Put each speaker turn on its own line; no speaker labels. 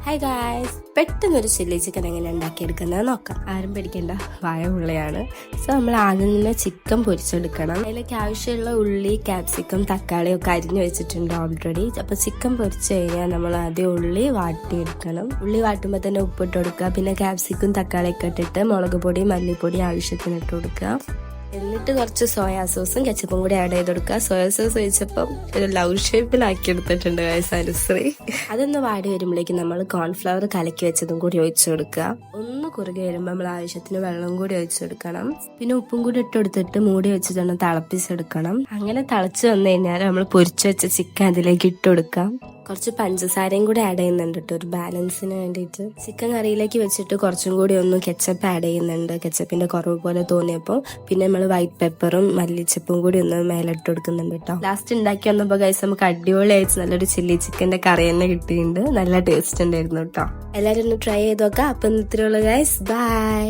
Hi guys, പെട്ടെന്നൊരു chilli chicken എങ്ങനെ ഉണ്ടാക്കിയെടുക്കുന്നത് നോക്കാം. ആരും പേടിക്കേണ്ട, വായ ഉള്ളിയാണ്. സോ നമ്മൾ ആദ്യം തന്നെ ചിക്കൻ പൊരിച്ചെടുക്കണം. അതിലേക്ക് ആവശ്യമുള്ള ഉള്ളി, ക്യാപ്സിക്കം, തക്കാളി ഒക്കെ അരിഞ്ഞു വെച്ചിട്ടുണ്ട് ഓൾറെഡി. അപ്പോൾ ചിക്കൻ പൊരിച്ചു കഴിഞ്ഞാൽ നമ്മൾ ആദ്യം ഉള്ളി വാട്ടിയെടുക്കണം. ഉള്ളി വാട്ടുമ്പോൾ തന്നെ ഉപ്പിട്ട് കൊടുക്കുക. പിന്നെ ക്യാപ്സിക്കും തക്കാളിയൊക്കെ ഇട്ടിട്ട് മുളക് പൊടി, മല്ലിപ്പൊടി ആവശ്യത്തിന് ഇട്ട് കൊടുക്കുക. എന്നിട്ട് കുറച്ച് സോയാ സോസും കെച്ചപ്പും കൂടി ആഡ് ചെയ്ത് കൊടുക്കുക. സോയാ സോസ് ഒഴിച്ചപ്പം ഒരു ലവ് ഷേപ്പിലാക്കി എടുത്തിട്ടുണ്ട് അനുശ്രീ. അതൊന്ന് വാടി വരുമ്പോഴേക്കും നമ്മൾ കോൺഫ്ലവർ കലക്കി വെച്ചതും കൂടി ഒഴിച്ചു കൊടുക്കുക. ഒന്ന് കുറുകി വരുമ്പോൾ നമ്മൾ ആവശ്യത്തിന് വെള്ളം കൂടി ഒഴിച്ചു കൊടുക്കണം. പിന്നെ ഉപ്പും കൂടി ഇട്ട് കൊടുത്തിട്ട് മൂടി വെച്ചിട്ട് തിളപ്പിച്ചെടുക്കണം. അങ്ങനെ തിളച്ച് വന്നു കഴിഞ്ഞാൽ നമ്മൾ പൊരിച്ചു വെച്ച ചിക്കൻ അതിലേക്ക് ഇട്ട് കൊടുക്കാം. കുറച്ച് പഞ്ചസാരയും കൂടി ആഡ് ചെയ്യുന്നുണ്ട് കേട്ടോ, ഒരു ബാലൻസിന് വേണ്ടിയിട്ട്. ചിക്കൻ കറിയിലേക്ക് വെച്ചിട്ട് കുറച്ചും കൂടി ഒന്ന് കെച്ചപ്പ് ആഡ് ചെയ്യുന്നുണ്ട്, കെച്ചപ്പിന്റെ കുറവ് പോലെ തോന്നിയപ്പോൾ. പിന്നെ നമ്മൾ വൈറ്റ് പെപ്പറും മല്ലിച്ചപ്പും കൂടി ഒന്ന് മേലിട്ട് കൊടുക്കുന്നുണ്ട് കേട്ടോ. ലാസ്റ്റ് ഉണ്ടാക്കി വന്നപ്പോൾ ഗൈസ് നമുക്ക് അടിപൊളിയായിട്ട് നല്ലൊരു ചില്ലി ചിക്കന്റെ കറി തന്നെ കിട്ടിയിട്ടുണ്ട്. നല്ല ടേസ്റ്റ് ഉണ്ടായിരുന്നു കേട്ടോ. എല്ലാവരും ഒന്ന് ട്രൈ ചെയ്ത് നോക്കാം. അപ്പം ഇത്രയുള്ള ഗൈസ്, ബൈ.